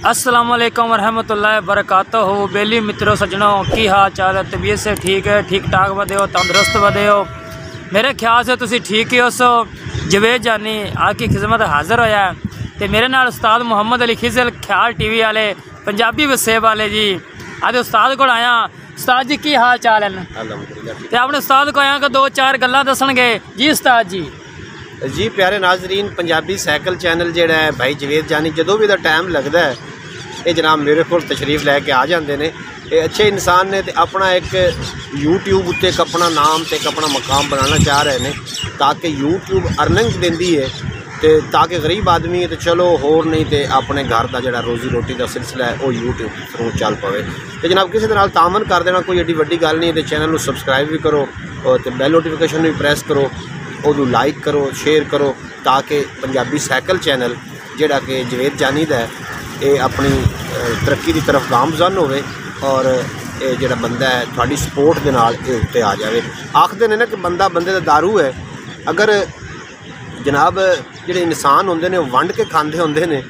अस्सलाम वालेकुम वरहमतुल्लाहि वबरकातुहू। बेली मित्रों सज्जनों की हाल चाल है? तबीयत से ठीक है, ठीक ठाक बदे हो, तंदुरुस्त बदे हो? मेरे ख्याल से तुसी ठीक ही हो। सो जवेद जानी आपकी खिदमत हाज़िर होया है तो मेरे नाल उस्ताद मुहम्मद अली खिजल ख्याल टीवी वाले पंजाबी वसेब वाले जी अज उस्ताद को आया। उस्ताद जी की हाल चाल है? तो अपने उस्ताद को आया कि दो चार गल्लां दसणगे जी। उस्ताद जी प्यारे नाजरीन, पंजाबी साइकिल चैनल जिहड़ा है भाई जवेद जानी जदों भी टाइम लगता है ये जनाब मेरे को तशरीफ लैके आ जाते हैं। ये अच्छे इंसान ने अपना एक यूट्यूब उत्ते एक अपना नाम तो एक अपना मकाम बनाना चाह रहे हैं ताकि यूट्यूब अर्निंग देंदी है तो ताकि गरीब आदमी है तो चलो होर नहीं तो अपने घर का जो रोज़ी रोटी का सिलसिला है वो यूट्यूब थ्रू चल पवे। तो जनाब किसी के तामन कर देना कोई एडी वड्डी गल नहीं है। तो चैनल को सबसक्राइब भी करो और तो बैल नोटिफिकेशन भी प्रेस करो, वो लाइक करो, शेयर करो ताकि पंजाबी साइकिल चैनल जोड़ा कि जवेद जानी दा है ये अपनी तरक्की की तरफ गामजन होवे और ये जोड़ा बंदा है थोड़ी सपोर्ट के नाल ये उत्ते आ जाए। आखते हैं ना कि बंदा बंदे का दारू है। अगर जनाब जोड़े इंसान होंगे ने वंड के खाते होंगे ने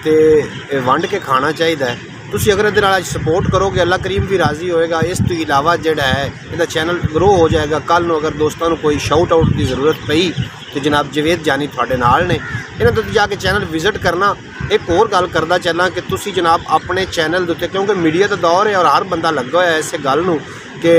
तो वंड के खाना चाहिए। तुसी अगर ये आज सपोर्ट करोगे अल्लाह करीम भी राज़ी होएगा। इस तो इलावा जोड़ा है इसका चैनल ग्रो हो जाएगा। कल अगर दोस्तों को कोई शाउट आउट की ज़रूरत पई तो जनाब जवेद जानी थोड़े नाल ने इन्होंने तो जाके चैनल विजिट करना। एक और गल करदा चलना कि तुसी जनाब अपने चैनल के उत्ते क्योंकि मीडिया का दौर है और हर बंदा लगा हुआ है इस गल नूं कि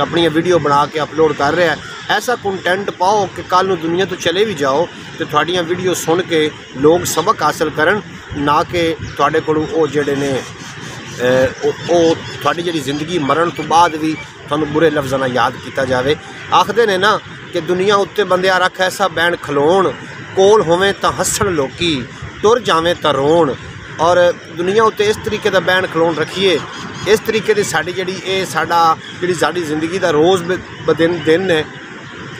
अपनी वीडियो बना के अपलोड कर रहा है। ऐसा कंटेंट पाओ कि कल नूं दुनिया तो चले भी जाओ तो थोड़ियां वीडियो सुन के लोग सबक हासिल करन, ना कि थोड़े कोलों वो जिहड़े ने थोड़ी जी जिंदगी मरण तो बाद भी थोड़ा बुरे लफ्ज़ों नाल याद किया जाए। आखते ने ना कि दुनिया उत्ते बंदिया रख ऐसा बैन खलोण कोल होवे तो हसन लोकी तुर जावे तो रोण। और दुनिया उत्ते इस तरीके का बैन खलोण रखिए, इस तरीके की साड़ी जी साड़ी जिंदगी का रोज़ ब दिन है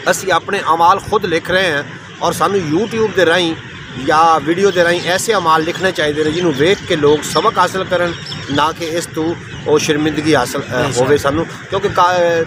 असी अपने अमाल खुद लिख रहे हैं और सानू यूट्यूब के राही या वीडियो के राही ऐसे अमाल लिखने चाहिए जिन्होंने वेख के लोग सबक हासिल करन, ना कि इस तू वो शर्मिंदगी हासिल होवे सानू। क्योंकि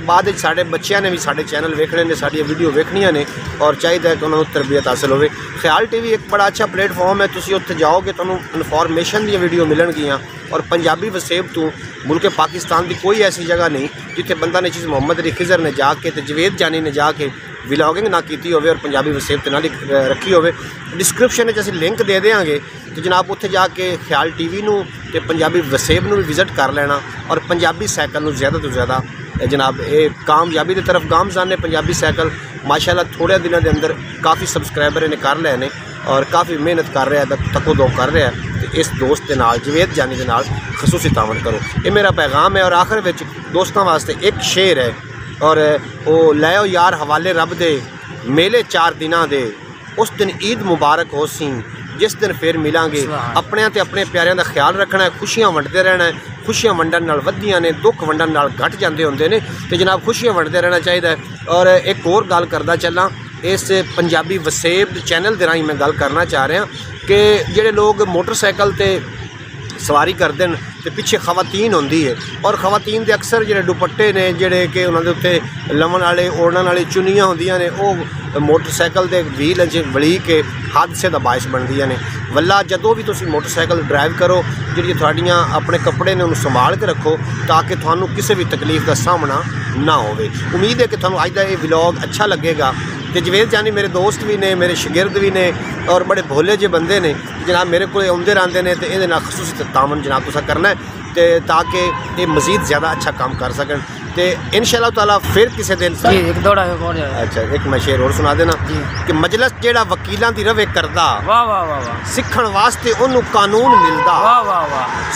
बाद साढ़े बच्चों ने भी साढ़े चैनल वेखने ने साड़ी वीडियो वेखनिया ने और चाहिए कि उन्होंने तरबियत हासिल होवे। ख्याल टीवी एक बड़ा अच्छा प्लेटफॉर्म है। तुसी उत्थे जाओगे तो इनफॉर्मेशन दी वीडियो मिलनगियां और पंजाबी वसेब तो मुल्क पाकिस्तान की कोई ऐसी जगह नहीं जिथे बंदा ने चीज़ मुहम्मद अली खिजर ने जाके तो जवेद जानी ने जाके व्लॉगिंग ना की होवे और पंजाबी वसेब ते ना रखी होवे। डिस्क्रिप्शन में असीं लिंक दे देंगे तो जनाब उत्थे जाके ख्याल टीवी नूं ते पंजाबी वसेब नूं भी विजिट कर लेना और पंजाबी साइकिल नूं ज़्यादा तो ज़्यादा जनाब ये कामयाबी की तरफ गामजान ने। पंजाबी साइकिल माशाअल्लाह थोड़े दिनों के अंदर काफ़ी सबसक्राइबर ने कर लए ने और काफ़ी मेहनत कर रहा है, तको दो कर रहा है। तो इस दोस्त के नाल जवेद जानी के नाल खसूसी तावन करो, ये मेरा पैगाम है। और आखिर में दोस्तों वास्ते एक शेर है और वो लैओ यार हवाले रब दे मेले 4 दिनां दे उस दिन ईद मुबारक हो सी जिस दिन फिर मिलांगे। अपने ते अपने प्यारिਆਂ का ख्याल रखना है, खुशियां वंडते रहना है। खुशियां वंडन नाल वधियां ने, दुख वंडन नाल घट जाते होंदे ने ते जनाब खुशियां वंडते रहना चाहिए। और एक और गल करदा चलना इस पंजाबी वसेब चैनल के राही मैं गल करना चाह रहा कि जिहड़े लोग मोटरसाइकिल ते सवारी करते हैं तो पिछे खवातीन होंदी है और खवातीन के अक्सर जो दुपट्टे ने जोड़े कि उन्होंने उत्ते लवन वाले ओढ़न वाली चुनियां होंदियां ने वो मोटरसाइकिल के व्हील च वली के हादसे का बायस बनदियां ने। वल्ला जदों भी तुसी मोटरसाइकिल ड्राइव करो जी थोड़ियां अपने कपड़े ने उन्हें संभाल के रखो ताकि थानू किसी भी तकलीफ का सामना ना होवे। उम्मीद है कि थानू अज का ये व्लॉग अच्छा लगेगा। तो जवेद जानी मेरे दोस्त भी ने, मेरे शागिर्द भी ने और बड़े भोले जे बंदे ने जनाब मेरे को आउंदे रहंदे ने। तो ये खसूसी तावन जनाब तुसा करना है तो ताकि ये मजीद ज़्यादा अच्छा काम कर सकन। तो इंशाअल्लाह ताला फिर किसी दिन अच्छा एक मैं शेर और सुना देना कि मजलिस जेड़ा वकीलों की रवे करदा सीखण वास्ते उन्होंने कानून मिलदा,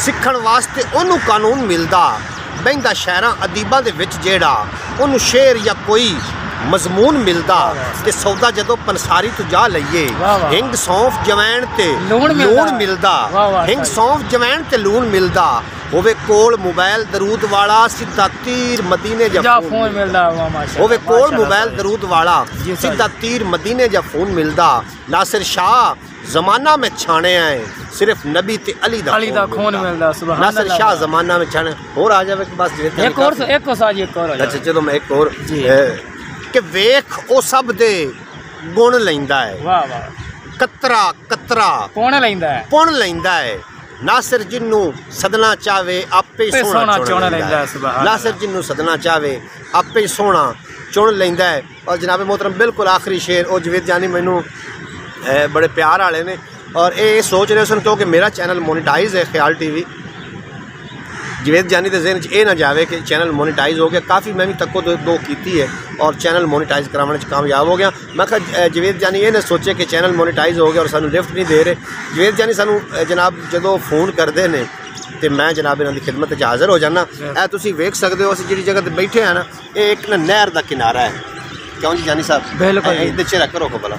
सीखण वास्ते उन्होंने कानून मिलदा। बहिंदा शहरां अदीबां दे विच जेड़ा उन्होंने शेर या कोई मजमून मिलदा ते सौदा जदों पंसारी तो जा लईए हिंग सौंफ जवैन ते लूण मिलदा, हिंग सौंफ जवैन ते लूण मिलदा। होवे कोल मोबाइल दरूद वाला सीधा तीर मदीने जा फोन मिलदा, होवे कोल मोबाइल दरूद वाला सीधा तीर मदीने जा फोन मिलदा। नासिर शाह जमाना में छाने आए सिर्फ नबी ते अली दा खून मिलदा। सुभान अल्लाह। नासिर शाह जमाना में छाने और आ जावे कि बस एक और अच्छा चलो मैं एक और कि वेख ओ सब दे गुण लैंदा है। वाह वाह। कतरा कतरा पुण लैंदा है नासिर जिन्नू सदना चावे आपे सोना चुन लैंदा है। नासिर जिन्नू सदना चावे आपे सोना चुन लैंदा है। और जनाब मोहतरम बिल्कुल आखिरी शेर और जवेद जानी मैनू बड़े प्यार वाले ने और ये सोच रहे सन क्योंकि मेरा चैनल मोनेटाइज है ख्याल टीवी। जवेद जानी के जहन ये ना जाए कि चैनल मोनेटाइज हो गया। काफ़ी मैं भी तको दो की है और चैनल मोनेटाइज कराने कामयाब हो गया। मैं कहा जवेद जानी ये ना सोचे कि चैनल मोनेटाइज हो गया और सानू लिफ्ट नहीं दे रहे। जवेद जानी सानू जनाब जो फ़ोन करते हैं तो मैं जनाब इन्हों की खिदमत हाज़र हो जाना। ए तुसी वेख सकते हो असीं जिहड़ी जगह पर बैठे हैं ना, ये एक ना नहर का किनारा है। क्यों जी जानी साहब? बिल्कुल इधर चेहरा करो को भला।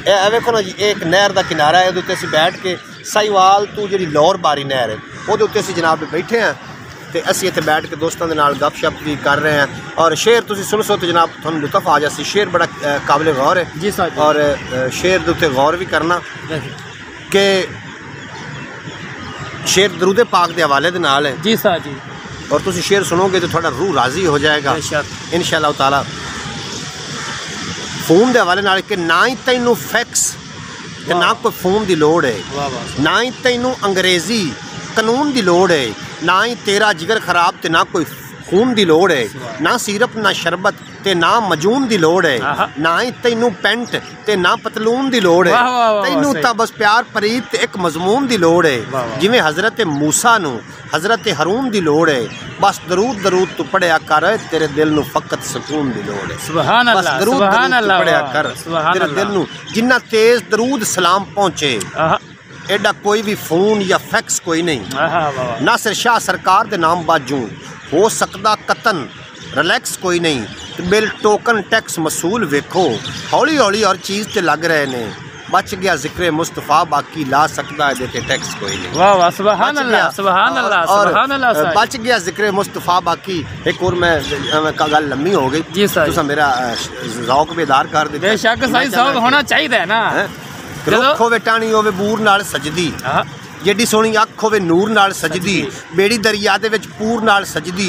ए वेखो ना जी, एक नहर का किनारा है। उहदे उत्ते बैठ के साहिवाल तू जी लौर बारी नहर है वो उत्ते असीं जनाब बैठे हैं तो असीं इत्थे बैठ के दोस्तों के नाल गपशप भी कर रहे हैं। और शेर तुसीं सुन सो तो जनाब तुहानूं लुत्फ आ जासी। शेर बड़ा काबिल गौर है जी सर। और शेर दे उत्ते गौर भी करना कि शेर दरूद पाक के हवाले दे नाल है जी सर जी। और तुसीं शेर सुनोगे तो थोड़ा रूह राजी हो जाएगा इंशाअल्लाह ताला। फोन के हवाले नाल कि ना ही तैनू फैक्स ते ना कोई फोन की लोड़ है, ना ही तैनू अंग्रेजी कानून की लोड़ है, ना ही तेरा जिगर खराब ते ना कोई खून की लोड़ है, ना सिरप ना शरबत ते ना मजून की लोड़ है, ना ही तैनू पेंट ते ना पतलून की लोड़ है, तैनू तां बस प्यार प्रीत ते एक मजमून की लोड़ है। जिवें हज़रत मूसा नू हज़रत हरूम की लोड़ है, बस दरूद दरूद तू पढ़िया कर तेरे दिल नू फकत सुकून की लोड़ है। सुभान अल्लाह, बस दरूद दरूद तू पढ़िया कर तेरे दिल नू जिन्ना तेज दरूद सलाम पहुँचे एडा कोई भी फोन या फैक्स कोई नहीं। नासिर शाह सरकार के नाम बाजू हो सकता कतन रिलैक्स कोई नहीं। बिल टोकन टैक्स मसूल वेखो हौली हौली और चीज़ ते लग रहे ने। बच गया जिक्र मुस्तफ़ा बाकी ला सकता है देते टैक्स कोई नहीं। वाह वाह सुभान अल्लाह सुभान अल्लाह सुभान अल्लाह। बच गया जिक्र मुस्तफ़ा बाकी। एक और मैं गल लम्मी हो गई जी सर, तुसा मेरा ज़ौक बेदार कर दिया। बेशक सही ज़ौक होना चाहिए ना। रुख होवे टाणी होवे बूर नाल सजदी, जेडी सोहनी अख होवे नूर नाल सजदी, बेड़ी दरिया दे विच पूर नाल सजदी,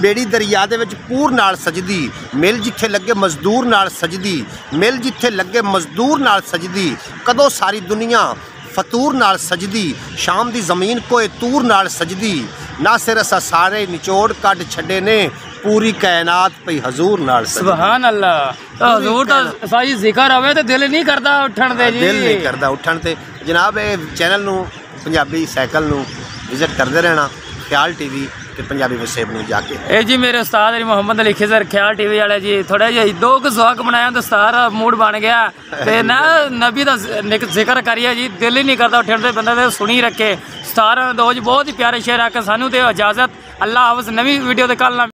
बेड़ी दरिया दे विच पूर नाल सजदी, मिल जिथे लगे मजदूर नाल सजदी, मिल जिथे लगे मजदूर नाल सजदी, कदों सारी दुनिया फतूर नाल सजदी, शाम दी ज़मीन कोए तूर नाल सजदी, ना सिर असा सारे निचोड़ कढ छड्डे ने पूरी कायनात पई हजूर नाल सजदी। सुभान अल्लाह। हजूर दा साई जिक्र आवे ते दिल नहीं करदा उठण दे जी, दिल नहीं करदा उठण ते। जनाब ये चैनल नू पंजाबी साइकिल नू विजिट करते रहना ख्याल टीवी ते पंजाबी वसेब नू जाके। ए जी मेरे उस्ताद जी मोहम्मद अली खिजर ख्याल टीवी वाले जी थोड़ा जिहा दो क ज़ौक बनाया तो सारा मूड बन गया ते ना नबी दा जिक्र करिए जी दिल ही नहीं करदा उठण दे। बंदा ते सुनी रखे सारा दो जी बहुत ही प्यारे शेर आके सानू ते इजाजत। अल्लाह हाफ़िज़। नवी वीडियो दे कल